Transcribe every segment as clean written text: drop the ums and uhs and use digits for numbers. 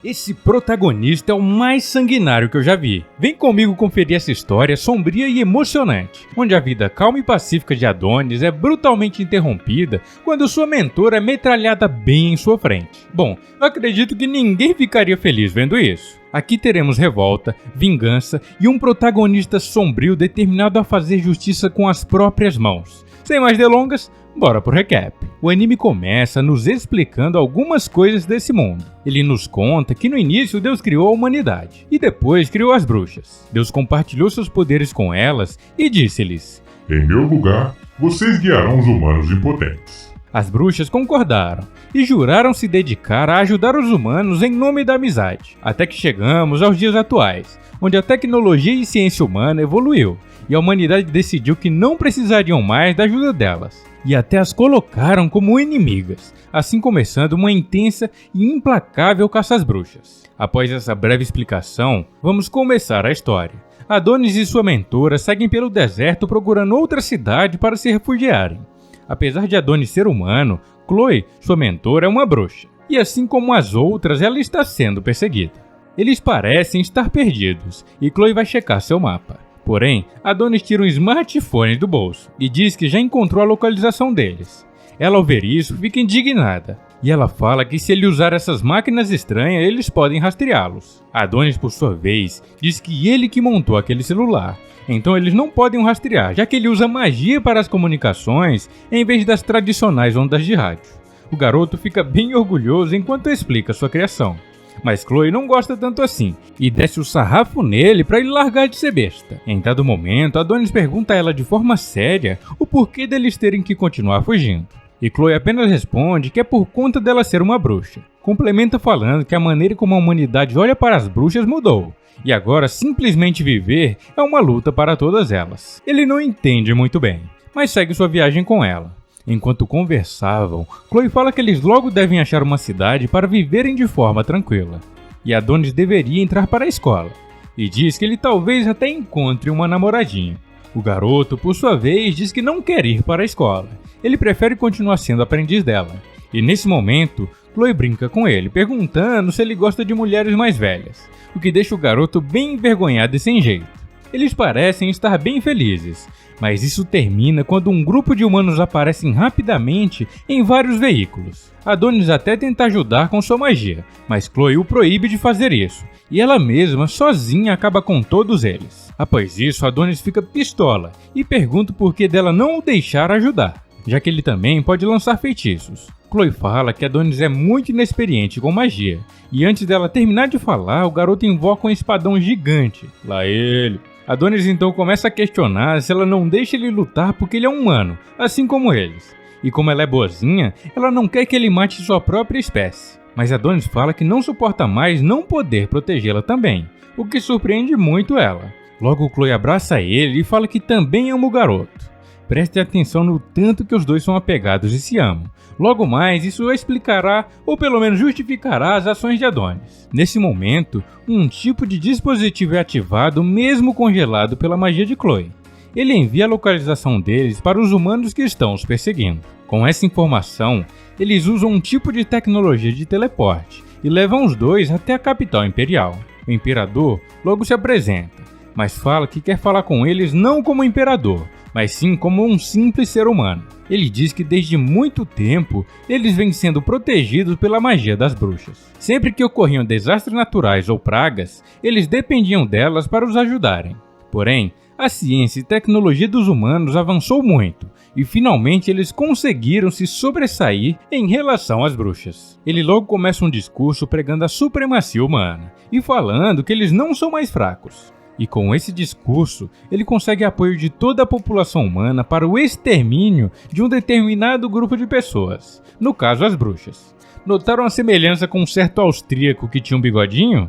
Esse protagonista é o mais sanguinário que eu já vi. Vem comigo conferir essa história sombria e emocionante, onde a vida calma e pacífica de Adonis é brutalmente interrompida quando sua mentora é metralhada bem em sua frente. Bom, eu acredito que ninguém ficaria feliz vendo isso. Aqui teremos revolta, vingança e um protagonista sombrio determinado a fazer justiça com as próprias mãos. Sem mais delongas, bora pro recap. O anime começa nos explicando algumas coisas desse mundo. Ele nos conta que no início Deus criou a humanidade e depois criou as bruxas. Deus compartilhou seus poderes com elas e disse-lhes: "Em meu lugar, vocês guiarão os humanos impotentes." As bruxas concordaram e juraram se dedicar a ajudar os humanos em nome da amizade. Até que chegamos aos dias atuais, onde a tecnologia e ciência humana evoluiu e a humanidade decidiu que não precisariam mais da ajuda delas. E até as colocaram como inimigas, assim começando uma intensa e implacável caça às bruxas. Após essa breve explicação, vamos começar a história. Adonis e sua mentora seguem pelo deserto procurando outra cidade para se refugiarem. Apesar de Adonis ser humano, Chloe, sua mentora, é uma bruxa, e assim como as outras, ela está sendo perseguida. Eles parecem estar perdidos, e Chloe vai checar seu mapa. Porém, Adonis tira um smartphone do bolso e diz que já encontrou a localização deles. Ela, ao ver isso, fica indignada. E ela fala que se ele usar essas máquinas estranhas, eles podem rastreá-los. Adonis, por sua vez, diz que ele que montou aquele celular. Então eles não podem o rastrear, já que ele usa magia para as comunicações em vez das tradicionais ondas de rádio. O garoto fica bem orgulhoso enquanto explica sua criação. Mas Chloe não gosta tanto assim, e desce o sarrafo nele para ele largar de ser besta. Em dado momento, Adonis pergunta a ela de forma séria o porquê deles terem que continuar fugindo. E Chloe apenas responde que é por conta dela ser uma bruxa. Complementa falando que a maneira como a humanidade olha para as bruxas mudou, e agora simplesmente viver é uma luta para todas elas. Ele não entende muito bem, mas segue sua viagem com ela. Enquanto conversavam, Chloe fala que eles logo devem achar uma cidade para viverem de forma tranquila. E Adonis deveria entrar para a escola, e diz que ele talvez até encontre uma namoradinha. O garoto, por sua vez, diz que não quer ir para a escola. Ele prefere continuar sendo aprendiz dela. E nesse momento, Chloe brinca com ele, perguntando se ele gosta de mulheres mais velhas, o que deixa o garoto bem envergonhado e sem jeito. Eles parecem estar bem felizes, mas isso termina quando um grupo de humanos aparecem rapidamente em vários veículos. Adonis até tenta ajudar com sua magia, mas Chloe o proíbe de fazer isso, e ela mesma, sozinha, acaba com todos eles. Após isso, Adonis fica pistola e pergunta por que dela não o deixar ajudar, já que ele também pode lançar feitiços. Chloe fala que Adonis é muito inexperiente com magia, e antes dela terminar de falar, o garoto invoca um espadão gigante. Lá ele. Adonis então começa a questionar se ela não deixa ele lutar porque ele é humano, assim como eles. E como ela é boazinha, ela não quer que ele mate sua própria espécie. Mas Adonis fala que não suporta mais não poder protegê-la também, o que surpreende muito ela. Logo Chloe abraça ele e fala que também ama o garoto. Preste atenção no tanto que os dois são apegados e se amam. Logo mais, isso explicará, ou pelo menos justificará, as ações de Adonis. Nesse momento, um tipo de dispositivo é ativado mesmo congelado pela magia de Chloe. Ele envia a localização deles para os humanos que estão os perseguindo. Com essa informação, eles usam um tipo de tecnologia de teleporte e levam os dois até a capital imperial. O imperador logo se apresenta, mas fala que quer falar com eles não como imperador, mas sim como um simples ser humano. Ele diz que desde muito tempo eles vêm sendo protegidos pela magia das bruxas. Sempre que ocorriam desastres naturais ou pragas, eles dependiam delas para os ajudarem. Porém, a ciência e tecnologia dos humanos avançou muito, e finalmente eles conseguiram se sobressair em relação às bruxas. Ele logo começa um discurso pregando a supremacia humana, e falando que eles não são mais fracos. E com esse discurso, ele consegue apoio de toda a população humana para o extermínio de um determinado grupo de pessoas, no caso as bruxas. Notaram a semelhança com um certo austríaco que tinha um bigodinho?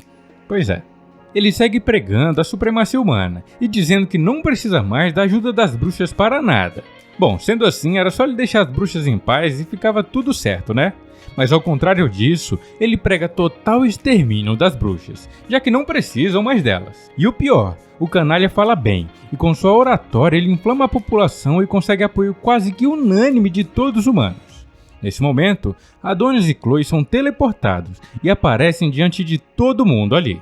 Pois é. Ele segue pregando a supremacia humana e dizendo que não precisa mais da ajuda das bruxas para nada. Bom, sendo assim, era só ele deixar as bruxas em paz e ficava tudo certo, né? Mas ao contrário disso, ele prega total extermínio das bruxas, já que não precisam mais delas. E o pior, o canalha fala bem, e com sua oratória ele inflama a população e consegue apoio quase que unânime de todos os humanos. Nesse momento, Adonis e Chloe são teleportados e aparecem diante de todo mundo ali.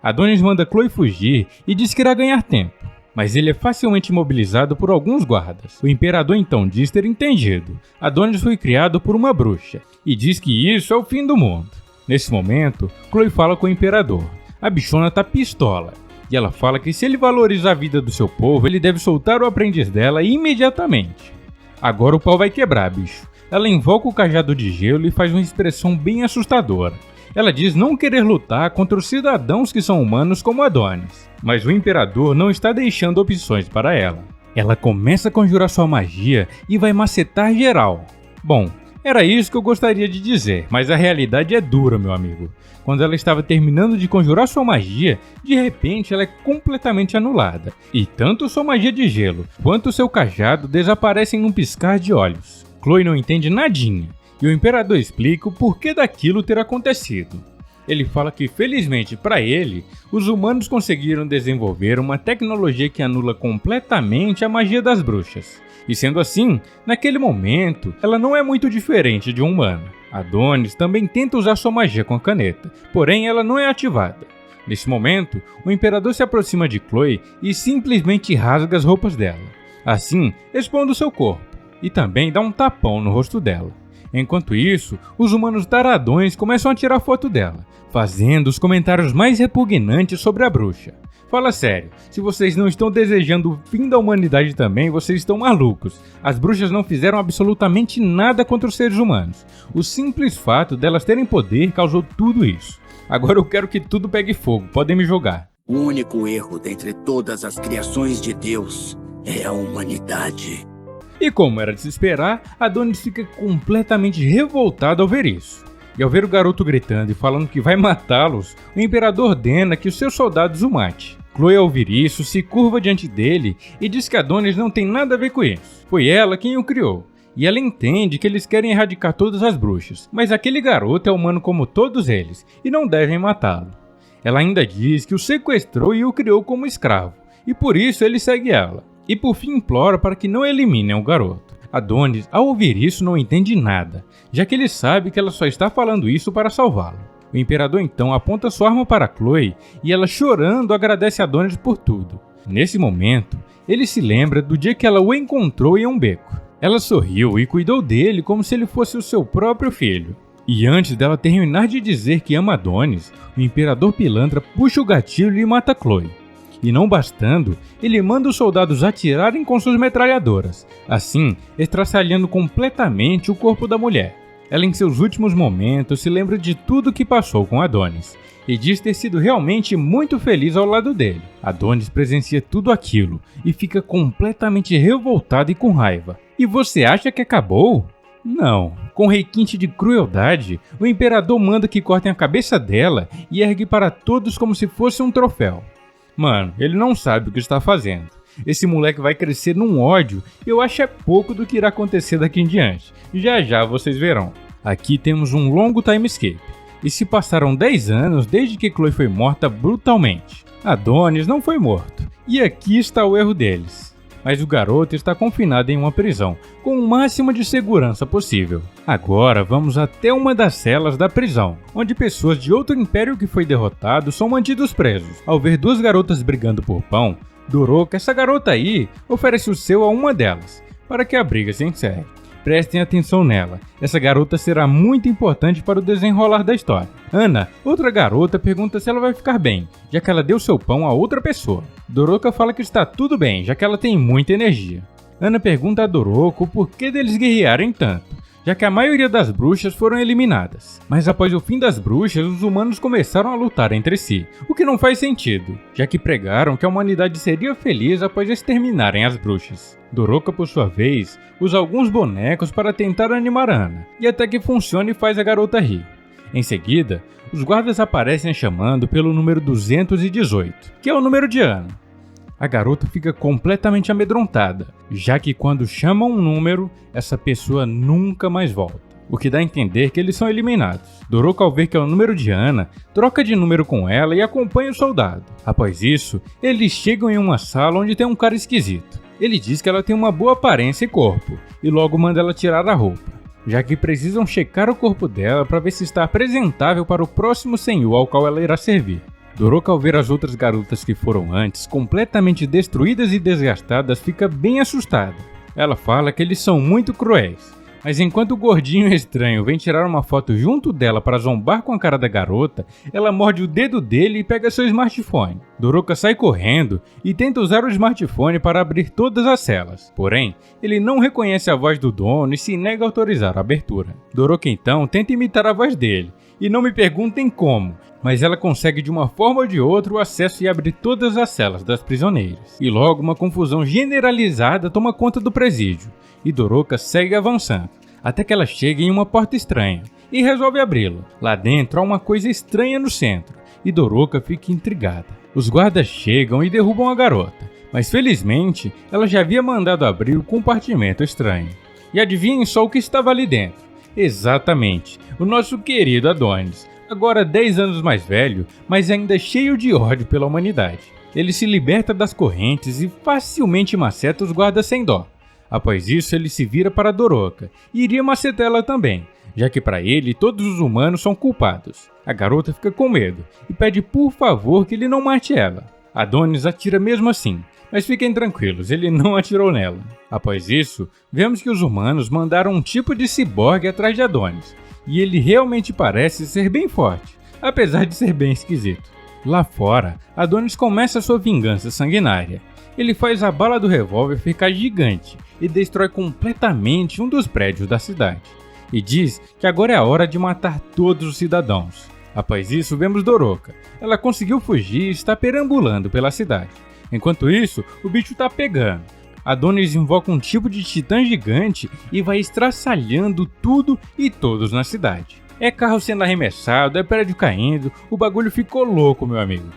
Adonis manda Chloe fugir e diz que irá ganhar tempo, mas ele é facilmente imobilizado por alguns guardas. O imperador então diz ter entendido. Adonis foi criado por uma bruxa e diz que isso é o fim do mundo. Nesse momento, Chloe fala com o imperador. A bichona tá pistola e ela fala que se ele valoriza a vida do seu povo, ele deve soltar o aprendiz dela imediatamente. Agora o pau vai quebrar, bicho. Ela invoca o cajado de gelo e faz uma expressão bem assustadora. Ela diz não querer lutar contra os cidadãos que são humanos como Adonis, mas o imperador não está deixando opções para ela. Ela começa a conjurar sua magia e vai macetar geral. Bom, era isso que eu gostaria de dizer, mas a realidade é dura, meu amigo. Quando ela estava terminando de conjurar sua magia, de repente ela é completamente anulada, e tanto sua magia de gelo quanto seu cajado desaparecem num piscar de olhos. Chloe não entende nadinha. E o imperador explica o porquê daquilo ter acontecido. Ele fala que, felizmente para ele, os humanos conseguiram desenvolver uma tecnologia que anula completamente a magia das bruxas. E sendo assim, naquele momento, ela não é muito diferente de um humano. Adonis também tenta usar sua magia com a caneta, porém ela não é ativada. Nesse momento, o imperador se aproxima de Chloe e simplesmente rasga as roupas dela, assim expondo seu corpo, e também dá um tapão no rosto dela. Enquanto isso, os humanos taradões começam a tirar foto dela, fazendo os comentários mais repugnantes sobre a bruxa. Fala sério, se vocês não estão desejando o fim da humanidade também, vocês estão malucos. As bruxas não fizeram absolutamente nada contra os seres humanos. O simples fato delas terem poder causou tudo isso. Agora eu quero que tudo pegue fogo, podem me jogar. O único erro dentre todas as criações de Deus é a humanidade. E como era de se esperar, Adonis fica completamente revoltado ao ver isso. E ao ver o garoto gritando e falando que vai matá-los, o imperador ordena que os seus soldados o matem. Chloe, ao ouvir isso, se curva diante dele e diz que Adonis não tem nada a ver com isso. Foi ela quem o criou. E ela entende que eles querem erradicar todas as bruxas, mas aquele garoto é humano como todos eles e não devem matá-lo. Ela ainda diz que o sequestrou e o criou como escravo, e por isso ele segue ela. E por fim implora para que não eliminem o garoto. Adonis, ao ouvir isso, não entende nada, já que ele sabe que ela só está falando isso para salvá-lo. O imperador então aponta sua arma para Chloe e ela, chorando, agradece a Adonis por tudo. Nesse momento, ele se lembra do dia que ela o encontrou em um beco. Ela sorriu e cuidou dele como se ele fosse o seu próprio filho. E antes dela terminar de dizer que ama Adonis, o imperador pilantra puxa o gatilho e mata Chloe. E não bastando, ele manda os soldados atirarem com suas metralhadoras, assim estraçalhando completamente o corpo da mulher. Ela, em seus últimos momentos, se lembra de tudo que passou com Adonis e diz ter sido realmente muito feliz ao lado dele. Adonis presencia tudo aquilo e fica completamente revoltado e com raiva. E você acha que acabou? Não. Com requinte de crueldade, o imperador manda que cortem a cabeça dela e ergue para todos como se fosse um troféu. Mano, ele não sabe o que está fazendo. Esse moleque vai crescer num ódio e eu acho é pouco do que irá acontecer daqui em diante. Já já vocês verão. Aqui temos um longo time skip. E se passaram 10 anos desde que Chloe foi morta brutalmente. Adonis não foi morto. E aqui está o erro deles. Mas o garoto está confinado em uma prisão, com o máximo de segurança possível. Agora vamos até uma das celas da prisão, onde pessoas de outro império que foi derrotado são mantidos presos. Ao ver duas garotas brigando por pão, Doroka, essa garota aí, oferece o seu a uma delas, para que a briga se encerre. Prestem atenção nela, essa garota será muito importante para o desenrolar da história. Ana, outra garota, pergunta se ela vai ficar bem, já que ela deu seu pão a outra pessoa. Doroka fala que está tudo bem, já que ela tem muita energia. Ana pergunta a Doroka o porquê deles guerrearem tanto, já que a maioria das bruxas foram eliminadas. Mas após o fim das bruxas, os humanos começaram a lutar entre si, o que não faz sentido, já que pregaram que a humanidade seria feliz após exterminarem as bruxas. Doroka, por sua vez, usa alguns bonecos para tentar animar a Ana, e até que funciona e faz a garota rir. Em seguida, os guardas aparecem chamando pelo número 218, que é o número de Ana. A garota fica completamente amedrontada, já que quando chamam um número, essa pessoa nunca mais volta, o que dá a entender que eles são eliminados. Doroka, ao ver que é o número de Ana, troca de número com ela e acompanha o soldado. Após isso, eles chegam em uma sala onde tem um cara esquisito. Ele diz que ela tem uma boa aparência e corpo, e logo manda ela tirar a roupa. já que precisam checar o corpo dela para ver se está apresentável para o próximo senhor ao qual ela irá servir. Doroka, ao ver as outras garotas que foram antes completamente destruídas e desgastadas, fica bem assustada. Ela fala que eles são muito cruéis, mas enquanto o gordinho estranho vem tirar uma foto junto dela para zombar com a cara da garota, ela morde o dedo dele e pega seu smartphone. Doroka sai correndo e tenta usar o smartphone para abrir todas as celas, porém, ele não reconhece a voz do dono e se nega a autorizar a abertura. Doroka então tenta imitar a voz dele, e não me perguntem como, mas ela consegue de uma forma ou de outra o acesso e abre todas as celas das prisioneiras. E logo uma confusão generalizada toma conta do presídio, e Doroka segue avançando, até que ela chega em uma porta estranha, e resolve abri-la. Lá dentro há uma coisa estranha no centro, e Doroka fica intrigada. Os guardas chegam e derrubam a garota, mas felizmente ela já havia mandado abrir o compartimento estranho. E adivinhem só o que estava ali dentro. Exatamente, o nosso querido Adonis, agora 10 anos mais velho, mas ainda cheio de ódio pela humanidade. Ele se liberta das correntes e facilmente maceta os guardas sem dó. Após isso, ele se vira para Doroka e iria macetá-la também, já que para ele todos os humanos são culpados. A garota fica com medo e pede por favor que ele não mate ela. Adonis atira mesmo assim, mas fiquem tranquilos, ele não atirou nela. Após isso, vemos que os humanos mandaram um tipo de ciborgue atrás de Adonis, e ele realmente parece ser bem forte, apesar de ser bem esquisito. Lá fora, Adonis começa sua vingança sanguinária. Ele faz a bala do revólver ficar gigante e destrói completamente um dos prédios da cidade. E diz que agora é a hora de matar todos os cidadãos. Após isso, vemos Doroka. Ela conseguiu fugir e está perambulando pela cidade. Enquanto isso, o bicho está pegando. Adonis invoca um tipo de titã gigante e vai estraçalhando tudo e todos na cidade. É carro sendo arremessado, é prédio caindo, o bagulho ficou louco, meu amigo.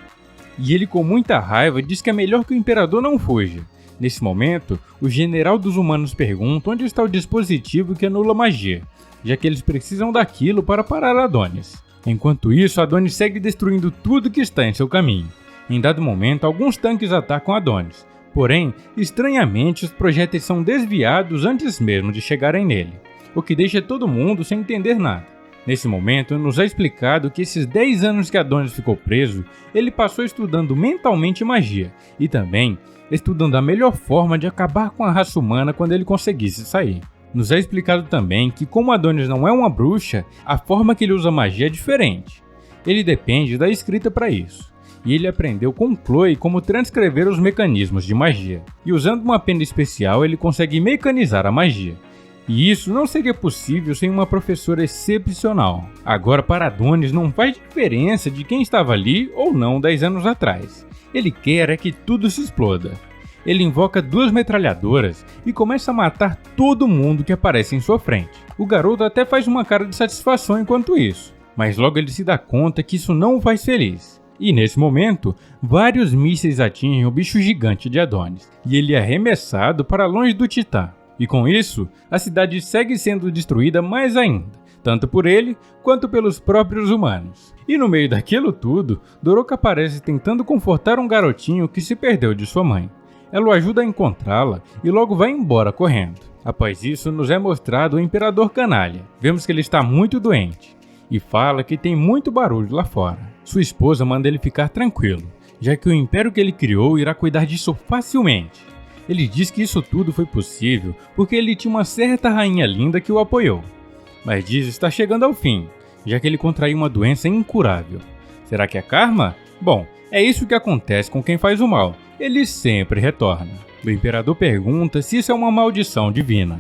E ele, com muita raiva, diz que é melhor que o imperador não fuja. Nesse momento, o general dos humanos pergunta onde está o dispositivo que anula magia, já que eles precisam daquilo para parar Adonis. Enquanto isso, Adonis segue destruindo tudo que está em seu caminho. Em dado momento, alguns tanques atacam Adonis, porém, estranhamente, os projéteis são desviados antes mesmo de chegarem nele, o que deixa todo mundo sem entender nada. Nesse momento, nos é explicado que esses 10 anos que Adonis ficou preso, ele passou estudando mentalmente magia, e também estudando a melhor forma de acabar com a raça humana quando ele conseguisse sair. Nos é explicado também que, como Adonis não é uma bruxa, a forma que ele usa magia é diferente. Ele depende da escrita para isso. E ele aprendeu com Chloe como transcrever os mecanismos de magia. E usando uma pena especial, ele consegue mecanizar a magia. E isso não seria possível sem uma professora excepcional. Agora, para Adonis não faz diferença de quem estava ali ou não 10 anos atrás. Ele quer é que tudo se exploda. Ele invoca 2 metralhadoras e começa a matar todo mundo que aparece em sua frente. O garoto até faz uma cara de satisfação enquanto isso, mas logo ele se dá conta que isso não o faz feliz. E nesse momento, vários mísseis atingem o bicho gigante de Adonis, e ele é arremessado para longe do Titã. E com isso, a cidade segue sendo destruída mais ainda, tanto por ele quanto pelos próprios humanos. E no meio daquilo tudo, Doroka aparece tentando confortar um garotinho que se perdeu de sua mãe. Ela o ajuda a encontrá-la e logo vai embora correndo. Após isso, nos é mostrado o Imperador Canalha. Vemos que ele está muito doente e fala que tem muito barulho lá fora. Sua esposa manda ele ficar tranquilo, já que o império que ele criou irá cuidar disso facilmente. Ele diz que isso tudo foi possível porque ele tinha uma certa rainha linda que o apoiou. Mas diz estar chegando ao fim, já que ele contraiu uma doença incurável. Será que é karma? Bom, é isso que acontece com quem faz o mal. Ele sempre retorna. O imperador pergunta se isso é uma maldição divina,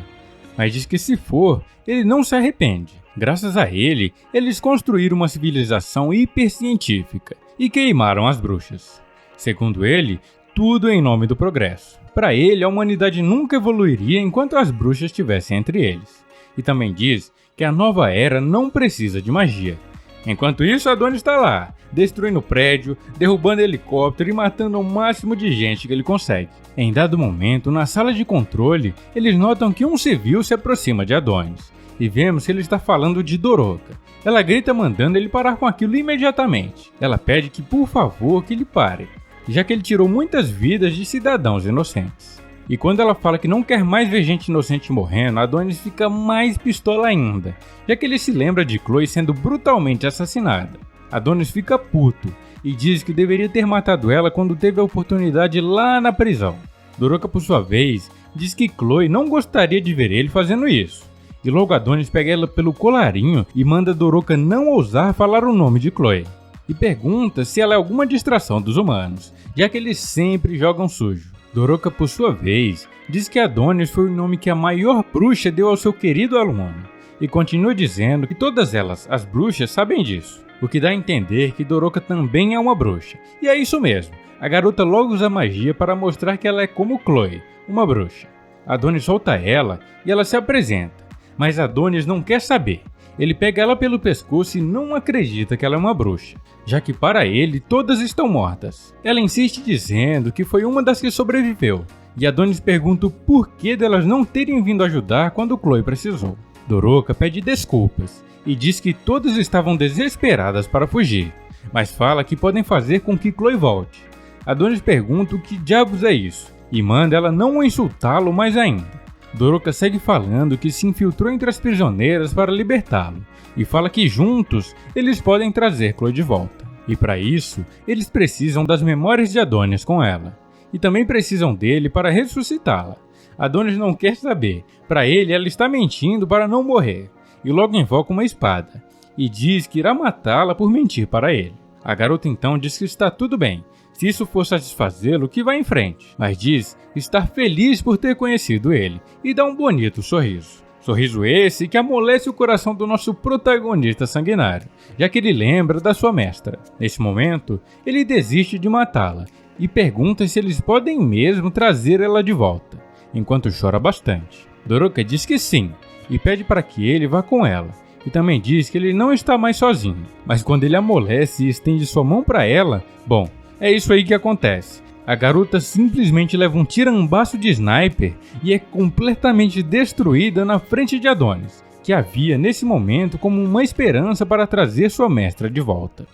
mas diz que se for, ele não se arrepende. Graças a ele, eles construíram uma civilização hipercientífica e queimaram as bruxas. Segundo ele, tudo em nome do progresso. Para ele, a humanidade nunca evoluiria enquanto as bruxas estivessem entre eles. E também diz que a nova era não precisa de magia. Enquanto isso, Adonis está lá, destruindo o prédio, derrubando helicóptero e matando o máximo de gente que ele consegue. Em dado momento, na sala de controle, eles notam que um civil se aproxima de Adonis. E vemos que ele está falando de Doroka. Ela grita mandando ele parar com aquilo imediatamente. Ela pede que, por favor, que ele pare, já que ele tirou muitas vidas de cidadãos inocentes. E quando ela fala que não quer mais ver gente inocente morrendo, Adonis fica mais pistola ainda, já que ele se lembra de Chloe sendo brutalmente assassinada. Adonis fica puto e diz que deveria ter matado ela quando teve a oportunidade lá na prisão. Doroka, por sua vez, diz que Chloe não gostaria de ver ele fazendo isso. E logo Adonis pega ela pelo colarinho e manda Doroka não ousar falar o nome de Chloe. E pergunta se ela é alguma distração dos humanos, já que eles sempre jogam sujo. Doroka, por sua vez, diz que Adonis foi o nome que a maior bruxa deu ao seu querido aluno. E continua dizendo que todas elas, as bruxas, sabem disso. O que dá a entender que Doroka também é uma bruxa. E é isso mesmo, a garota logo usa magia para mostrar que ela é como Chloe, uma bruxa. Adonis solta ela e ela se apresenta, mas Adonis não quer saber. Ele pega ela pelo pescoço e não acredita que ela é uma bruxa, já que para ele todas estão mortas. Ela insiste dizendo que foi uma das que sobreviveu, e Adonis pergunta o porquê delas não terem vindo ajudar quando Chloe precisou. Doroka pede desculpas e diz que todas estavam desesperadas para fugir, mas fala que podem fazer com que Chloe volte. Adonis pergunta o que diabos é isso, e manda ela não insultá-lo mais ainda. Doroka segue falando que se infiltrou entre as prisioneiras para libertá-lo, e fala que juntos eles podem trazer Chloe de volta. E para isso, eles precisam das memórias de Adonis com ela, e também precisam dele para ressuscitá-la. Adonis não quer saber, para ele ela está mentindo para não morrer, e logo invoca uma espada, e diz que irá matá-la por mentir para ele. A garota então diz que está tudo bem, se isso for satisfazê-lo, que vá em frente, mas diz estar feliz por ter conhecido ele e dá um bonito sorriso. Sorriso esse que amolece o coração do nosso protagonista sanguinário, já que ele lembra da sua mestra. Nesse momento, ele desiste de matá-la e pergunta se eles podem mesmo trazer ela de volta, enquanto chora bastante. Doroka diz que sim e pede para que ele vá com ela. E também diz que ele não está mais sozinho, mas quando ele amolece e estende sua mão para ela, bom, é isso aí que acontece. A garota simplesmente leva um tirambaço de sniper e é completamente destruída na frente de Adonis, que havia nesse momento como uma esperança para trazer sua mestra de volta.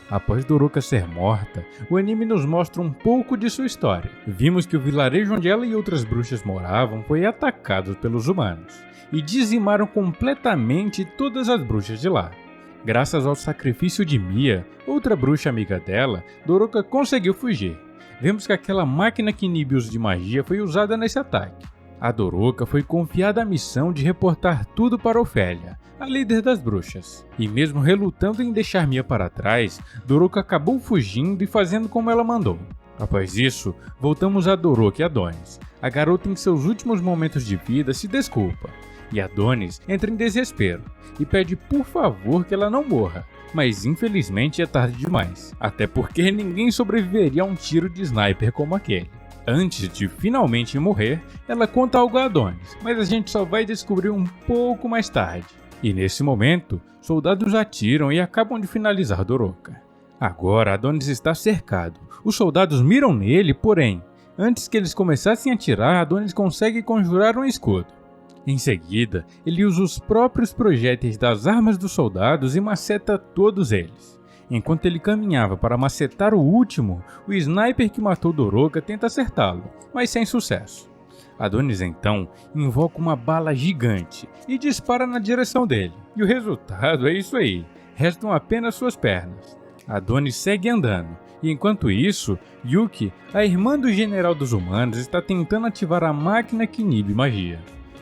Após Doroka ser morta, o anime nos mostra um pouco de sua história. Vimos que o vilarejo onde ela e outras bruxas moravam foi atacado pelos humanos, e dizimaram completamente todas as bruxas de lá. Graças ao sacrifício de Mia, outra bruxa amiga dela, Doroka conseguiu fugir. Vemos que aquela máquina que inibe o uso de magia foi usada nesse ataque. A Doroka foi confiada a missão de reportar tudo para Ofélia, a líder das bruxas. E mesmo relutando em deixar Mia para trás, Doroka acabou fugindo e fazendo como ela mandou. Após isso, voltamos a Doroka e Adonis. A garota em seus últimos momentos de vida se desculpa, e Adonis entra em desespero e pede por favor que ela não morra, mas infelizmente é tarde demais, até porque ninguém sobreviveria a um tiro de sniper como aquele. Antes de finalmente morrer, ela conta algo a Adonis, mas a gente só vai descobrir um pouco mais tarde. E nesse momento, soldados atiram e acabam de finalizar Doroka. Agora Adonis está cercado, os soldados miram nele, porém, antes que eles começassem a atirar, Adonis consegue conjurar um escudo. Em seguida, ele usa os próprios projéteis das armas dos soldados e maceta todos eles. Enquanto ele caminhava para macetar o último, o sniper que matou Doroka tenta acertá-lo, mas sem sucesso. Adonis então invoca uma bala gigante e dispara na direção dele. E o resultado é isso aí, restam apenas suas pernas. Adonis segue andando, e enquanto isso, Yuki, a irmã do general dos humanos, está tentando ativar a máquina que inibe magia.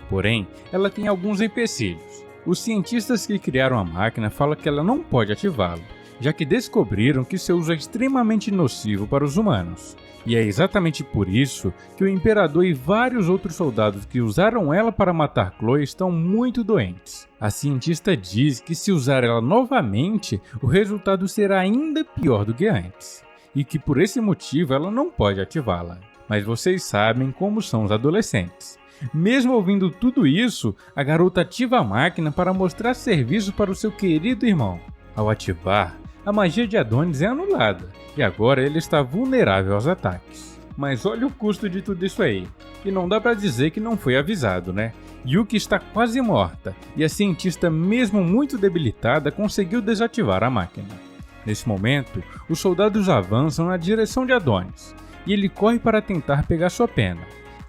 Porém, ela tem alguns empecilhos. Os cientistas que criaram a máquina falam que ela não pode ativá-lo, já que descobriram que seu uso é extremamente nocivo para os humanos. E é exatamente por isso que o Imperador e vários outros soldados que usaram ela para matar Chloe estão muito doentes. A cientista diz que se usar ela novamente, o resultado será ainda pior do que antes, e que por esse motivo ela não pode ativá-la. Mas vocês sabem como são os adolescentes. Mesmo ouvindo tudo isso, a garota ativa a máquina para mostrar serviço para o seu querido irmão. Ao ativar, a magia de Adonis é anulada, e agora ele está vulnerável aos ataques. Mas olha o custo de tudo isso aí, e não dá pra dizer que não foi avisado, né? Yuki está quase morta, e a cientista, mesmo muito debilitada, conseguiu desativar a máquina. Nesse momento, os soldados avançam na direção de Adonis, e ele corre para tentar pegar sua pena.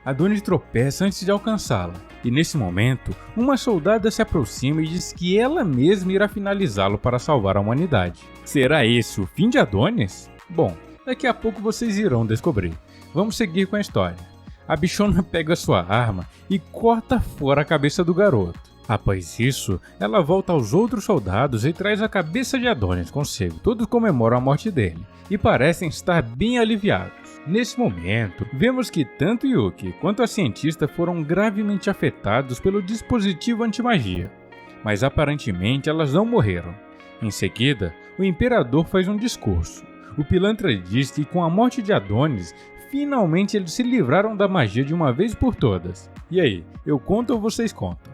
Adonis tropeça antes de alcançá-la, e nesse momento, uma soldada se aproxima e diz que ela mesma irá finalizá-lo para salvar a humanidade. Será esse o fim de Adonis? Bom, daqui a pouco vocês irão descobrir. Vamos seguir com a história. A bichona pega sua arma e corta fora a cabeça do garoto. Após isso, ela volta aos outros soldados e traz a cabeça de Adonis consigo. Todos comemoram a morte dele e parecem estar bem aliviados. Nesse momento, vemos que tanto Yuki quanto a cientista foram gravemente afetados pelo dispositivo anti-magia, mas aparentemente elas não morreram. Em seguida, o imperador faz um discurso. O pilantra diz que com a morte de Adonis, finalmente eles se livraram da magia de uma vez por todas. E aí, eu conto ou vocês contam?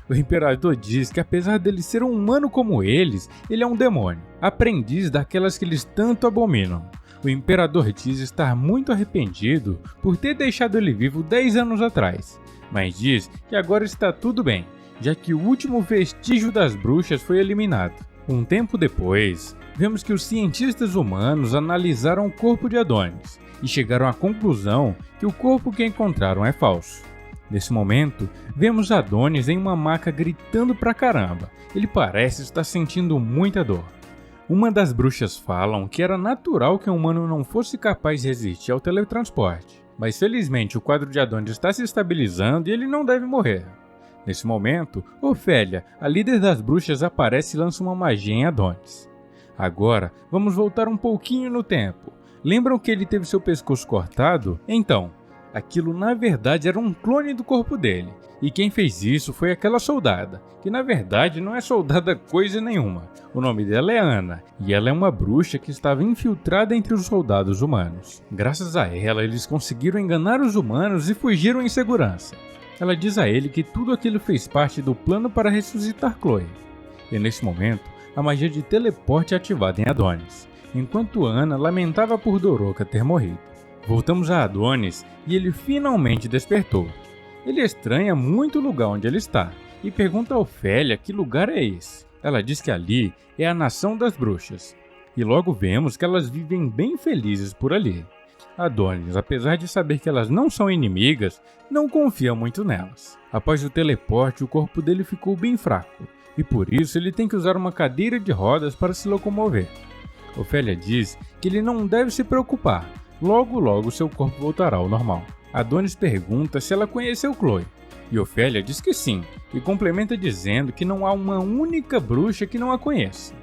O imperador diz que apesar dele ser um humano como eles, ele é um demônio, aprendiz daquelas que eles tanto abominam. O imperador diz estar muito arrependido por ter deixado ele vivo 10 anos atrás, mas diz que agora está tudo bem, já que o último vestígio das bruxas foi eliminado. Um tempo depois, vemos que os cientistas humanos analisaram o corpo de Adonis e chegaram à conclusão que o corpo que encontraram é falso. Nesse momento, vemos Adonis em uma maca gritando pra caramba. Ele parece estar sentindo muita dor. Uma das bruxas falam que era natural que um humano não fosse capaz de resistir ao teletransporte, mas felizmente o quadro de Adonis está se estabilizando e ele não deve morrer. Nesse momento, Ofélia, a líder das bruxas, aparece e lança uma magia em Adonis. Agora, vamos voltar um pouquinho no tempo. Lembram que ele teve seu pescoço cortado? Então, aquilo na verdade era um clone do corpo dele, e quem fez isso foi aquela soldada, que na verdade não é soldada coisa nenhuma. O nome dela é Ana, e ela é uma bruxa que estava infiltrada entre os soldados humanos. Graças a ela, eles conseguiram enganar os humanos e fugiram em segurança. Ela diz a ele que tudo aquilo fez parte do plano para ressuscitar Chloe. E nesse momento, a magia de teleporte é ativada em Adonis, enquanto Ana lamentava por Doroka ter morrido. Voltamos a Adonis e ele finalmente despertou. Ele estranha muito o lugar onde ele está e pergunta a Ofélia que lugar é esse. Ela diz que ali é a nação das bruxas, e logo vemos que elas vivem bem felizes por ali. Adonis, apesar de saber que elas não são inimigas, não confia muito nelas. Após o teleporte, o corpo dele ficou bem fraco, e por isso ele tem que usar uma cadeira de rodas para se locomover. Ofélia diz que ele não deve se preocupar, logo seu corpo voltará ao normal. Adonis pergunta se ela conheceu Chloe, e Ofélia diz que sim, e complementa dizendo que não há uma única bruxa que não a conheça.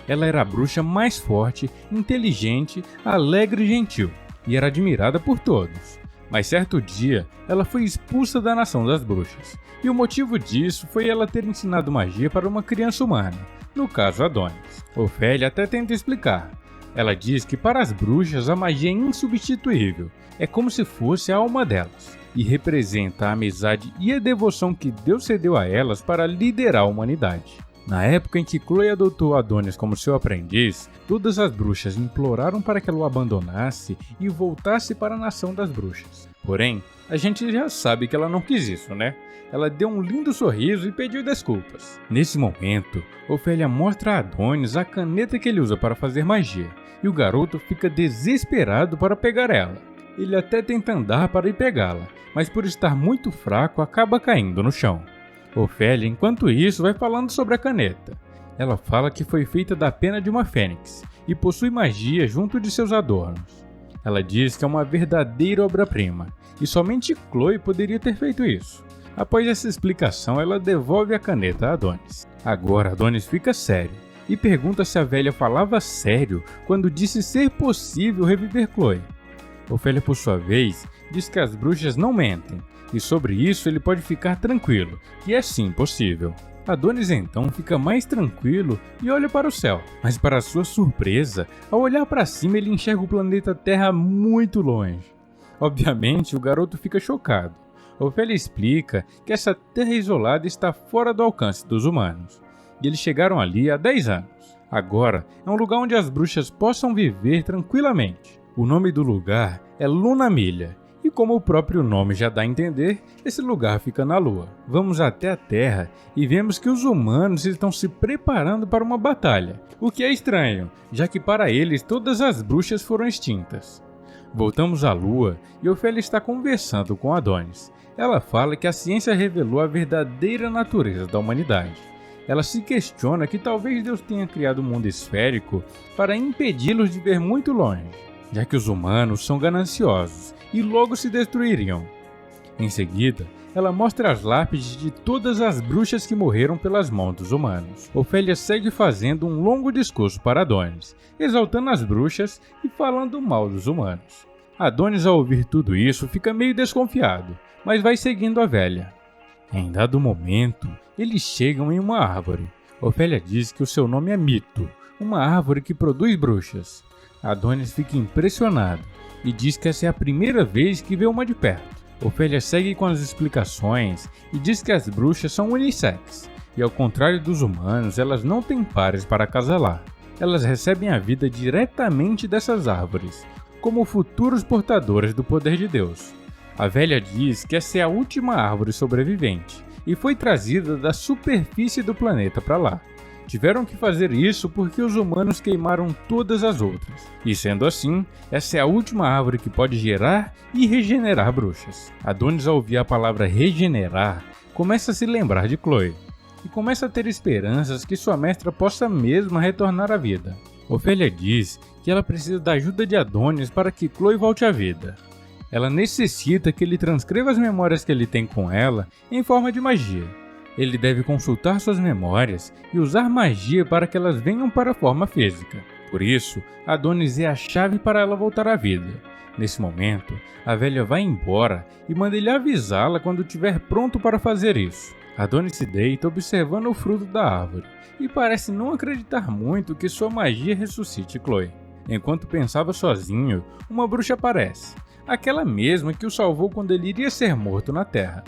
Ela era a bruxa mais forte, inteligente, alegre e gentil, e era admirada por todos. Mas certo dia, ela foi expulsa da nação das bruxas, e o motivo disso foi ela ter ensinado magia para uma criança humana, no caso Adonis. Ofélia até tenta explicar. Ela diz que para as bruxas a magia é insubstituível, é como se fosse a alma delas, e representa a amizade e a devoção que Deus cedeu a elas para liderar a humanidade. Na época em que Chloe adotou Adonis como seu aprendiz, todas as bruxas imploraram para que ela o abandonasse e voltasse para a nação das bruxas. Porém, a gente já sabe que ela não quis isso, né? Ela deu um lindo sorriso e pediu desculpas. Nesse momento, Ofélia mostra a Adonis a caneta que ele usa para fazer magia, e o garoto fica desesperado para pegar ela. Ele até tenta andar para ir pegá-la, mas por estar muito fraco acaba caindo no chão. Ofélia, enquanto isso, vai falando sobre a caneta. Ela fala que foi feita da pena de uma fênix e possui magia junto de seus adornos. Ela diz que é uma verdadeira obra-prima e somente Chloe poderia ter feito isso. Após essa explicação, ela devolve a caneta a Adonis. Agora Adonis fica sério e pergunta se a velha falava sério quando disse ser possível reviver Chloe. Ofélia, por sua vez, diz que as bruxas não mentem, e sobre isso ele pode ficar tranquilo, que é sim possível. Adonis então fica mais tranquilo e olha para o céu, mas para sua surpresa, ao olhar para cima ele enxerga o planeta Terra muito longe. Obviamente o garoto fica chocado. Ofélia explica que essa terra isolada está fora do alcance dos humanos, e eles chegaram ali há 10 anos. Agora é um lugar onde as bruxas possam viver tranquilamente. O nome do lugar é Lunamilha, e como o próprio nome já dá a entender, esse lugar fica na Lua. Vamos até a Terra e vemos que os humanos estão se preparando para uma batalha, o que é estranho, já que para eles todas as bruxas foram extintas. Voltamos à Lua e Ofélia está conversando com Adonis. Ela fala que a ciência revelou a verdadeira natureza da humanidade. Ela se questiona que talvez Deus tenha criado o mundo esférico para impedi-los de ver muito longe, já que os humanos são gananciosos e logo se destruiriam. Em seguida, ela mostra as lápides de todas as bruxas que morreram pelas mãos dos humanos. Ofélia segue fazendo um longo discurso para Adonis, exaltando as bruxas e falando mal dos humanos. Adonis, ao ouvir tudo isso, fica meio desconfiado, mas vai seguindo a velha. Em dado momento, eles chegam em uma árvore. Ofélia diz que o seu nome é Mito, uma árvore que produz bruxas. Adonis fica impressionado e diz que essa é a primeira vez que vê uma de perto. Ofélia segue com as explicações e diz que as bruxas são unissex, e ao contrário dos humanos, elas não têm pares para acasalar. Elas recebem a vida diretamente dessas árvores, como futuros portadores do poder de Deus. A velha diz que essa é a última árvore sobrevivente, e foi trazida da superfície do planeta para lá. Tiveram que fazer isso porque os humanos queimaram todas as outras. E sendo assim, essa é a última árvore que pode gerar e regenerar bruxas. Adonis, ao ouvir a palavra regenerar, começa a se lembrar de Chloe. E começa a ter esperanças que sua mestra possa mesmo retornar à vida. Ofélia diz que ela precisa da ajuda de Adonis para que Chloe volte à vida. Ela necessita que ele transcreva as memórias que ele tem com ela em forma de magia. Ele deve consultar suas memórias e usar magia para que elas venham para a forma física. Por isso, Adonis é a chave para ela voltar à vida. Nesse momento, a velha vai embora e manda ele avisá-la quando estiver pronto para fazer isso. Adonis se deita observando o fruto da árvore e parece não acreditar muito que sua magia ressuscite Chloe. Enquanto pensava sozinho, uma bruxa aparece, aquela mesma que o salvou quando ele iria ser morto na terra.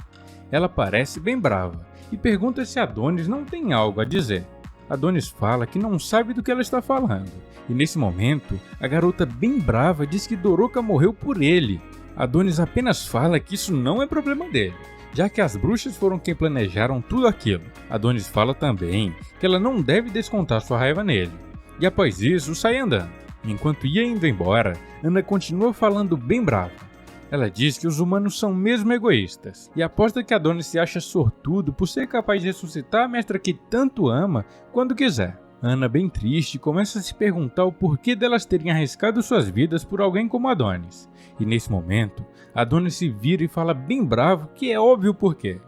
Ela parece bem brava e pergunta se Adonis não tem algo a dizer. Adonis fala que não sabe do que ela está falando, e nesse momento, a garota bem brava diz que Doroka morreu por ele. Adonis apenas fala que isso não é problema dele, já que as bruxas foram quem planejaram tudo aquilo. Adonis fala também que ela não deve descontar sua raiva nele, e após isso sai andando. Enquanto ia indo embora, Ana continua falando bem brava. Ela diz que os humanos são mesmo egoístas, e aposta que Adonis se acha sortudo por ser capaz de ressuscitar a mestra que tanto ama quando quiser. Ana, bem triste, começa a se perguntar o porquê delas terem arriscado suas vidas por alguém como Adonis. E nesse momento, Adonis se vira e fala bem bravo que é óbvio o porquê.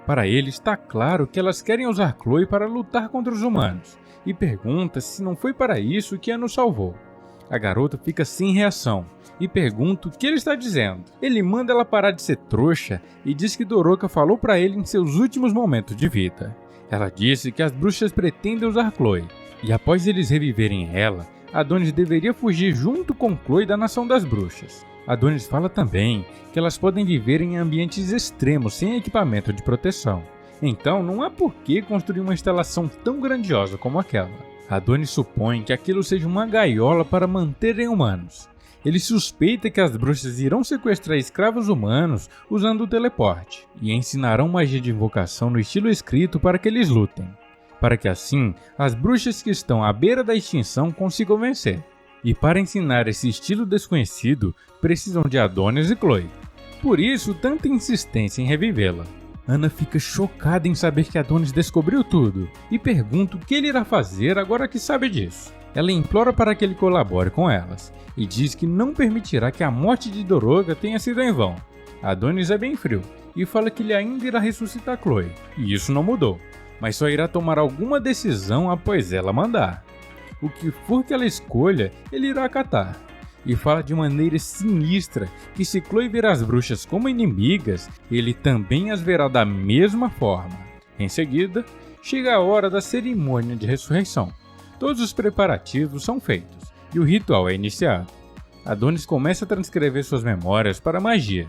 Para ele está claro que elas querem usar Chloe para lutar contra os humanos, e pergunta se não foi para isso que Ana o salvou. A garota fica sem reação e pergunta o que ele está dizendo. Ele manda ela parar de ser trouxa e diz que Doroka falou para ele em seus últimos momentos de vida. Ela disse que as bruxas pretendem usar Chloe, e após eles reviverem ela, Adonis deveria fugir junto com Chloe da Nação das Bruxas. Adonis fala também que elas podem viver em ambientes extremos sem equipamento de proteção. Então não há por que construir uma instalação tão grandiosa como aquela. Adonis supõe que aquilo seja uma gaiola para manterem humanos. Ele suspeita que as bruxas irão sequestrar escravos humanos usando o teleporte e ensinarão magia de invocação no estilo escrito para que eles lutem, para que assim as bruxas que estão à beira da extinção consigam vencer. E para ensinar esse estilo desconhecido, precisam de Adonis e Chloe. Por isso, tanta insistência em revivê-la. Ana fica chocada em saber que Adonis descobriu tudo e pergunta o que ele irá fazer agora que sabe disso. Ela implora para que ele colabore com elas e diz que não permitirá que a morte de Doroka tenha sido em vão. Adonis é bem frio e fala que ele ainda irá ressuscitar Chloe, e isso não mudou, mas só irá tomar alguma decisão após ela mandar. O que for que ela escolha, ele irá acatar. E fala de maneira sinistra que se Chloe ver as bruxas como inimigas, ele também as verá da mesma forma. Em seguida, chega a hora da cerimônia de ressurreição. Todos os preparativos são feitos e o ritual é iniciado. Adonis começa a transcrever suas memórias para a magia.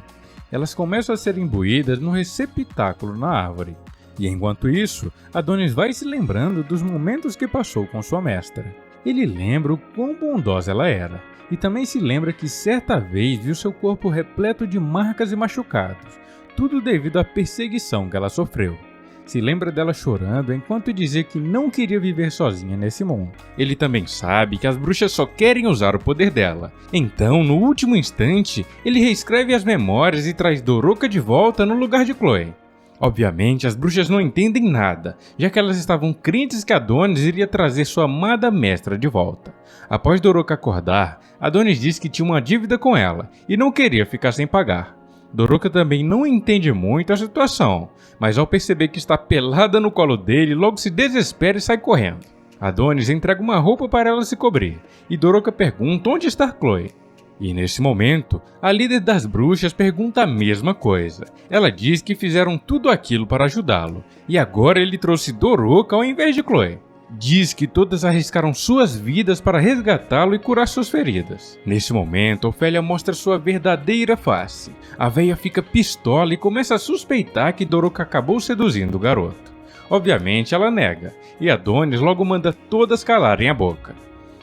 Elas começam a ser imbuídas no receptáculo na árvore. E enquanto isso, Adonis vai se lembrando dos momentos que passou com sua mestra. Ele lembra o quão bondosa ela era. E também se lembra que certa vez viu seu corpo repleto de marcas e machucados, tudo devido à perseguição que ela sofreu. Se lembra dela chorando enquanto dizia que não queria viver sozinha nesse mundo. Ele também sabe que as bruxas só querem usar o poder dela. Então, no último instante, ele reescreve as memórias e traz Doroka de volta no lugar de Chloe. Obviamente, as bruxas não entendem nada, já que elas estavam crentes que Adonis iria trazer sua amada mestra de volta. Após Doroka acordar, Adonis diz que tinha uma dívida com ela e não queria ficar sem pagar. Doroka também não entende muito a situação, mas ao perceber que está pelada no colo dele, logo se desespera e sai correndo. Adonis entrega uma roupa para ela se cobrir, e Doroka pergunta onde está Chloe. E nesse momento, a líder das bruxas pergunta a mesma coisa. Ela diz que fizeram tudo aquilo para ajudá-lo, e agora ele trouxe Doroka ao invés de Chloe. Diz que todas arriscaram suas vidas para resgatá-lo e curar suas feridas. Nesse momento, Ofélia mostra sua verdadeira face. A véia fica pistola e começa a suspeitar que Doroka acabou seduzindo o garoto. Obviamente, ela nega, e Adonis logo manda todas calarem a boca.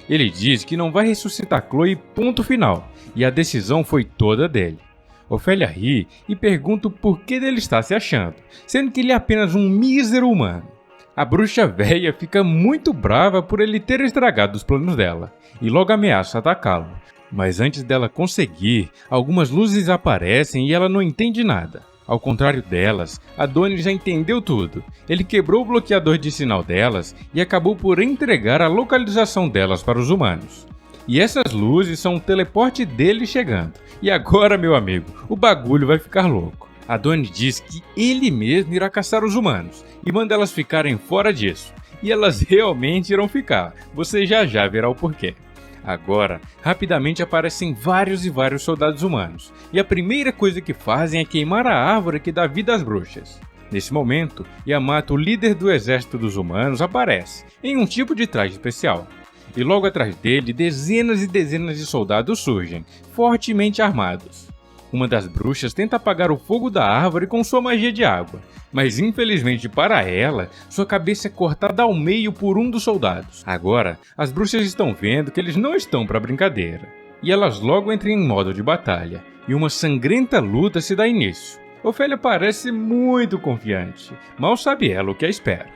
Ele diz que não vai ressuscitar Chloe, ponto final, e a decisão foi toda dele. Ofélia ri e pergunta o porquê dele está se achando, sendo que ele é apenas um mísero humano. A bruxa velha fica muito brava por ele ter estragado os planos dela, e logo ameaça atacá-lo. Mas antes dela conseguir, algumas luzes aparecem e ela não entende nada. Ao contrário delas, Adonis já entendeu tudo. Ele quebrou o bloqueador de sinal delas e acabou por entregar a localização delas para os humanos. E essas luzes são o teleporte dele chegando. E agora, meu amigo, o bagulho vai ficar louco. Adonis diz que ele mesmo irá caçar os humanos e manda elas ficarem fora disso. E elas realmente irão ficar, você já verá o porquê. Agora, rapidamente aparecem vários soldados humanos, e a primeira coisa que fazem é queimar a árvore que dá vida às bruxas. Nesse momento, Yamato, o líder do exército dos humanos, aparece, em um tipo de traje especial. E logo atrás dele, dezenas e dezenas de soldados surgem, fortemente armados. Uma das bruxas tenta apagar o fogo da árvore com sua magia de água, mas infelizmente para ela, sua cabeça é cortada ao meio por um dos soldados. Agora, as bruxas estão vendo que eles não estão para brincadeira, e elas logo entram em modo de batalha, e uma sangrenta luta se dá início. Ofélia parece muito confiante, mal sabe ela o que a espera.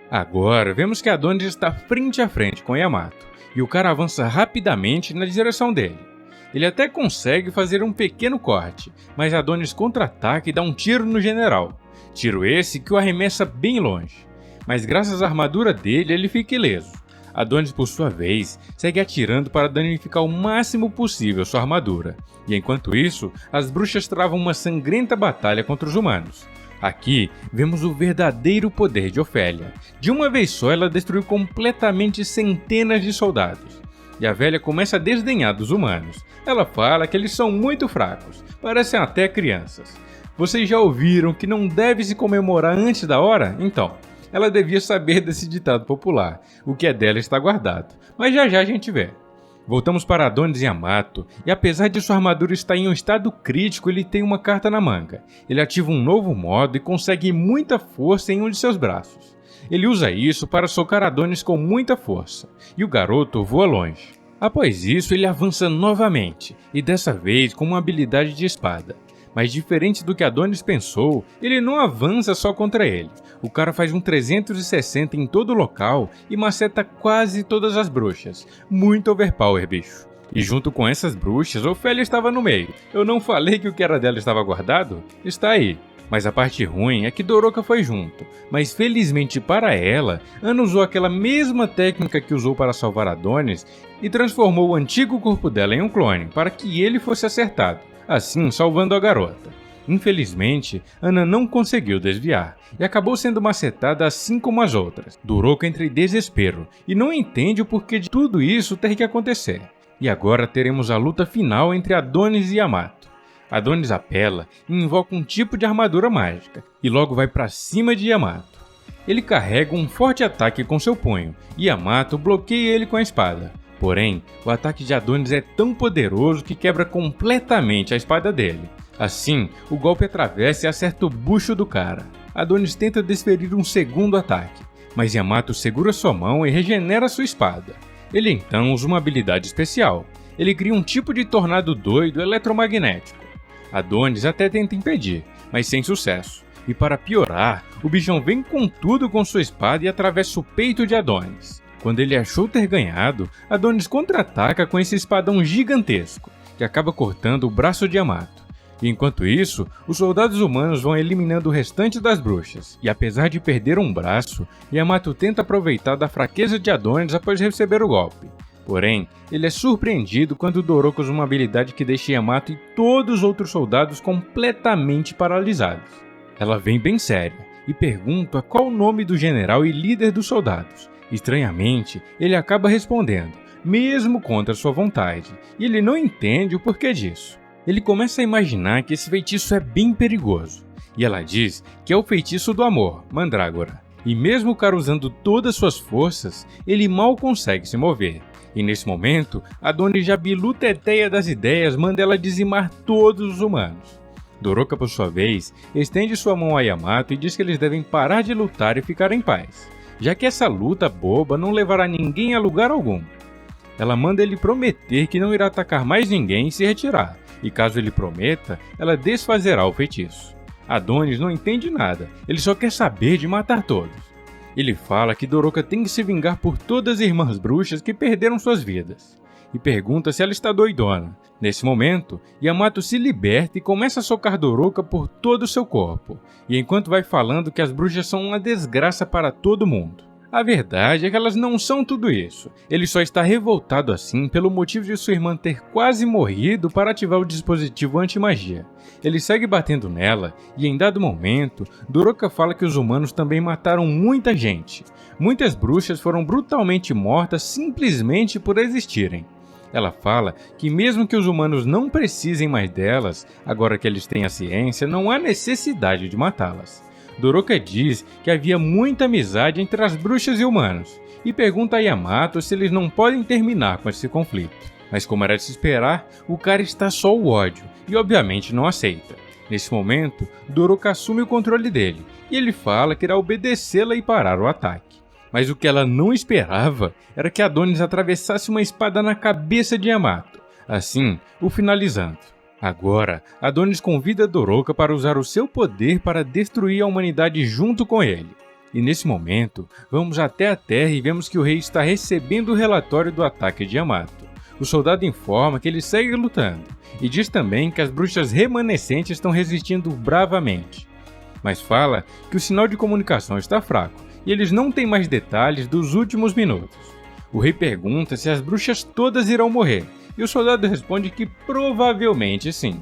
Agora, vemos que Adonis está frente a frente com Yamato, e o cara avança rapidamente na direção dele. Ele até consegue fazer um pequeno corte, mas Adonis contra-ataca e dá um tiro no general. Tiro esse que o arremessa bem longe. Mas graças à armadura dele, ele fica ileso. Adonis, por sua vez, segue atirando para danificar o máximo possível sua armadura. E enquanto isso, as bruxas travam uma sangrenta batalha contra os humanos. Aqui, vemos o verdadeiro poder de Ofélia. De uma vez só, ela destruiu completamente centenas de soldados. E a velha começa a desdenhar dos humanos. Ela fala que eles são muito fracos, parecem até crianças. Vocês já ouviram que não deve se comemorar antes da hora? Então, ela devia saber desse ditado popular. O que é dela está guardado, mas já a gente vê. Voltamos para Adonis e Yamato, e apesar de sua armadura estar em um estado crítico, ele tem uma carta na manga. Ele ativa um novo modo e consegue muita força em um de seus braços. Ele usa isso para socar Adonis com muita força, e o garoto voa longe. Após isso, ele avança novamente, e dessa vez com uma habilidade de espada. Mas diferente do que Adonis pensou, ele não avança só contra ele. O cara faz um 360 em todo o local e maceta quase todas as bruxas. Muito overpower, bicho. E junto com essas bruxas, Ofélia estava no meio. Eu não falei que o que era dela estava guardado? Está aí. Mas a parte ruim é que Doroka foi junto, mas felizmente para ela, Ana usou aquela mesma técnica que usou para salvar Adonis e transformou o antigo corpo dela em um clone, para que ele fosse acertado, assim salvando a garota. Infelizmente, Ana não conseguiu desviar e acabou sendo macetada assim como as outras. Doroka entra em desespero e não entende o porquê de tudo isso ter que acontecer. E agora teremos a luta final entre Adonis e Yamato. Adonis apela e invoca um tipo de armadura mágica, e logo vai para cima de Yamato. Ele carrega um forte ataque com seu punho, e Yamato bloqueia ele com a espada. Porém, o ataque de Adonis é tão poderoso que quebra completamente a espada dele. Assim, o golpe atravessa e acerta o bucho do cara. Adonis tenta desferir um segundo ataque, mas Yamato segura sua mão e regenera sua espada. Ele então usa uma habilidade especial. Ele cria um tipo de tornado doido eletromagnético. Adonis até tenta impedir, mas sem sucesso. E para piorar, o bichão vem com tudo com sua espada e atravessa o peito de Adonis. Quando ele achou ter ganhado, Adonis contra-ataca com esse espadão gigantesco, que acaba cortando o braço de Yamato. E enquanto isso, os soldados humanos vão eliminando o restante das bruxas, e apesar de perder um braço, Yamato tenta aproveitar da fraqueza de Adonis após receber o golpe. Porém, ele é surpreendido quando Doroko usa uma habilidade que deixa Yamato e todos os outros soldados completamente paralisados. Ela vem bem séria e pergunta qual o nome do general e líder dos soldados. Estranhamente, ele acaba respondendo, mesmo contra sua vontade, e ele não entende o porquê disso. Ele começa a imaginar que esse feitiço é bem perigoso, e ela diz que é o feitiço do amor, Mandrágora. E mesmo o cara usando todas suas forças, ele mal consegue se mover. E nesse momento, Adonis já biluteteia das ideias, manda ela dizimar todos os humanos. Doroka, por sua vez, estende sua mão a Yamato e diz que eles devem parar de lutar e ficar em paz, já que essa luta boba não levará ninguém a lugar algum. Ela manda ele prometer que não irá atacar mais ninguém e se retirar, e caso ele prometa, ela desfazerá o feitiço. Adonis não entende nada, ele só quer saber de matar todos. Ele fala que Doroka tem que se vingar por todas as irmãs bruxas que perderam suas vidas, e pergunta se ela está doidona. Nesse momento, Yamato se liberta e começa a socar Doroka por todo o seu corpo, e enquanto vai falando que as bruxas são uma desgraça para todo mundo. A verdade é que elas não são tudo isso. Ele só está revoltado assim pelo motivo de sua irmã ter quase morrido para ativar o dispositivo anti-magia. Ele segue batendo nela e em dado momento, Doroka fala que os humanos também mataram muita gente. Muitas bruxas foram brutalmente mortas simplesmente por existirem. Ela fala que mesmo que os humanos não precisem mais delas, agora que eles têm a ciência, não há necessidade de matá-las. Doroka diz que havia muita amizade entre as bruxas e humanos, e pergunta a Yamato se eles não podem terminar com esse conflito. Mas como era de se esperar, o cara está só o ódio, e obviamente não aceita. Nesse momento, Doroka assume o controle dele, e ele fala que irá obedecê-la e parar o ataque. Mas o que ela não esperava era que Adonis atravessasse uma espada na cabeça de Yamato, assim o finalizando. Agora, Adonis convida Doroka para usar o seu poder para destruir a humanidade junto com ele. E nesse momento, vamos até a Terra e vemos que o rei está recebendo o relatório do ataque de Yamato. O soldado informa que ele segue lutando, e diz também que as bruxas remanescentes estão resistindo bravamente. Mas fala que o sinal de comunicação está fraco, e eles não têm mais detalhes dos últimos minutos. O rei pergunta se as bruxas todas irão morrer, e o soldado responde que provavelmente sim.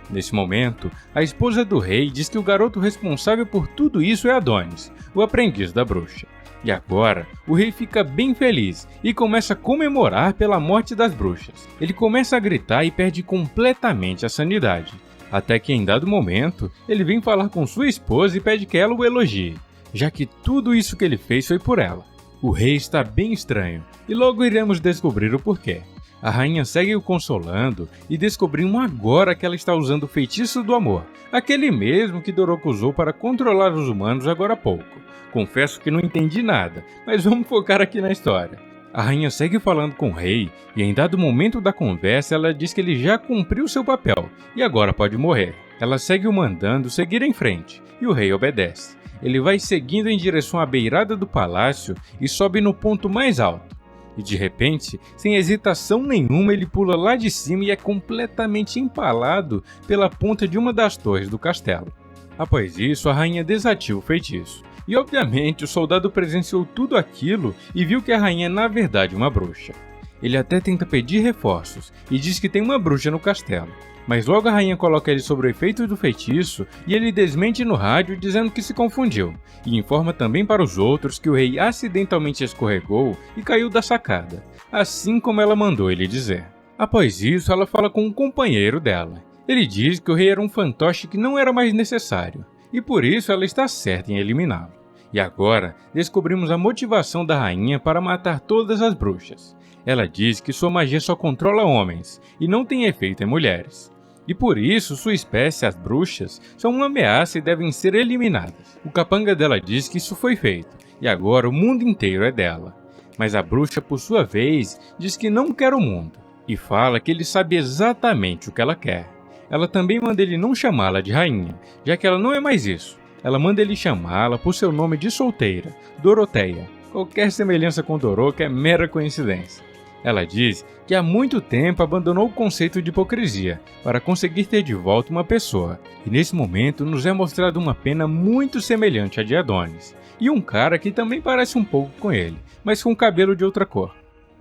Nesse momento, a esposa do rei diz que o garoto responsável por tudo isso é Adonis, o aprendiz da bruxa. E agora, o rei fica bem feliz e começa a comemorar pela morte das bruxas. Ele começa a gritar e perde completamente a sanidade. Até que em dado momento, ele vem falar com sua esposa e pede que ela o elogie, já que tudo isso que ele fez foi por ela. O rei está bem estranho, e logo iremos descobrir o porquê. A rainha segue o consolando e descobrimos agora que ela está usando o feitiço do amor, aquele mesmo que Doroka usou para controlar os humanos agora há pouco. Confesso que não entendi nada, mas vamos focar aqui na história. A rainha segue falando com o rei e em dado momento da conversa ela diz que ele já cumpriu seu papel e agora pode morrer. Ela segue o mandando seguir em frente e o rei obedece. Ele vai seguindo em direção à beirada do palácio e sobe no ponto mais alto. E de repente, sem hesitação nenhuma, ele pula lá de cima e é completamente empalado pela ponta de uma das torres do castelo. Após isso, a rainha desativa o feitiço. E obviamente, o soldado presenciou tudo aquilo e viu que a rainha é na verdade uma bruxa. Ele até tenta pedir reforços e diz que tem uma bruxa no castelo. Mas logo a rainha coloca ele sobre o efeito do feitiço e ele desmente no rádio dizendo que se confundiu, e informa também para os outros que o rei acidentalmente escorregou e caiu da sacada, assim como ela mandou ele dizer. Após isso, ela fala com um companheiro dela. Ele diz que o rei era um fantoche que não era mais necessário, e por isso ela está certa em eliminá-lo. E agora, descobrimos a motivação da rainha para matar todas as bruxas. Ela diz que sua magia só controla homens, e não tem efeito em mulheres. E por isso, sua espécie, as bruxas, são uma ameaça e devem ser eliminadas. O capanga dela diz que isso foi feito, e agora o mundo inteiro é dela. Mas a bruxa, por sua vez, diz que não quer o mundo, e fala que ele sabe exatamente o que ela quer. Ela também manda ele não chamá-la de rainha, já que ela não é mais isso. Ela manda ele chamá-la por seu nome de solteira, Doroteia. Qualquer semelhança com Doroca é mera coincidência. Ela diz que há muito tempo abandonou o conceito de hipocrisia para conseguir ter de volta uma pessoa, e nesse momento nos é mostrada uma pena muito semelhante à de Adonis, e um cara que também parece um pouco com ele, mas com cabelo de outra cor.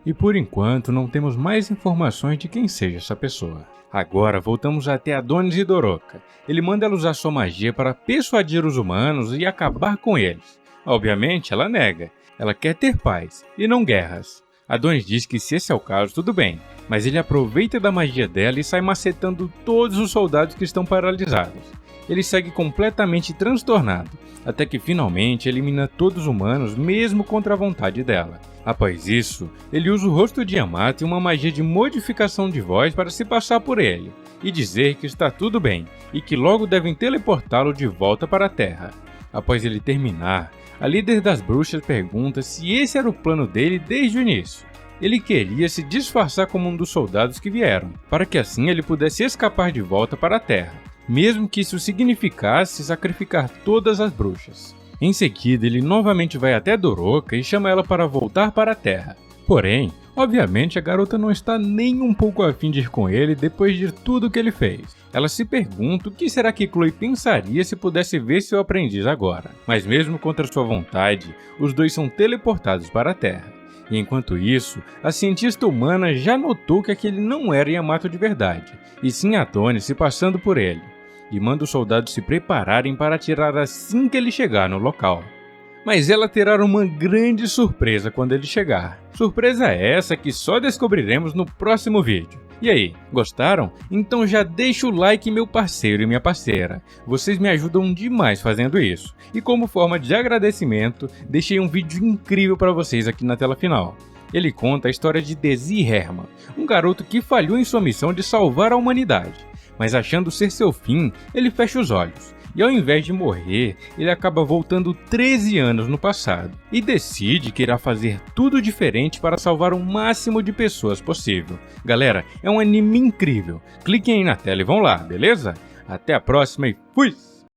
E por enquanto não temos mais informações de quem seja essa pessoa. Agora voltamos até Adonis e Doroca. Ele manda ela usar sua magia para persuadir os humanos e acabar com eles. Obviamente ela nega, ela quer ter paz e não guerras. Adonis diz que se esse é o caso, tudo bem, mas ele aproveita da magia dela e sai macetando todos os soldados que estão paralisados. Ele segue completamente transtornado, até que finalmente elimina todos os humanos mesmo contra a vontade dela. Após isso, ele usa o rosto de Yamato e uma magia de modificação de voz para se passar por ele, e dizer que está tudo bem, e que logo devem teleportá-lo de volta para a Terra. Após ele terminar, a líder das bruxas pergunta se esse era o plano dele desde o início. Ele queria se disfarçar como um dos soldados que vieram, para que assim ele pudesse escapar de volta para a Terra, mesmo que isso significasse sacrificar todas as bruxas. Em seguida, ele novamente vai até Doroca e chama ela para voltar para a Terra. Porém, obviamente a garota não está nem um pouco afim de ir com ele depois de tudo que ele fez. Ela se pergunta o que será que Chloe pensaria se pudesse ver seu aprendiz agora. Mas mesmo contra sua vontade, os dois são teleportados para a Terra. E enquanto isso, a cientista humana já notou que aquele não era Yamato de verdade, e sim Adonis se passando por ele, e manda os soldados se prepararem para atirar assim que ele chegar no local. Mas ela terá uma grande surpresa quando ele chegar. Surpresa essa que só descobriremos no próximo vídeo. E aí, gostaram? Então já deixa o like, meu parceiro e minha parceira. Vocês me ajudam demais fazendo isso. E como forma de agradecimento, deixei um vídeo incrível para vocês aqui na tela final. Ele conta a história de Desi Herman, um garoto que falhou em sua missão de salvar a humanidade. Mas achando ser seu fim, ele fecha os olhos. E ao invés de morrer, ele acaba voltando 13 anos no passado e decide que irá fazer tudo diferente para salvar o máximo de pessoas possível. Galera, é um anime incrível. Cliquem aí na tela e vão lá, beleza? Até a próxima e fui!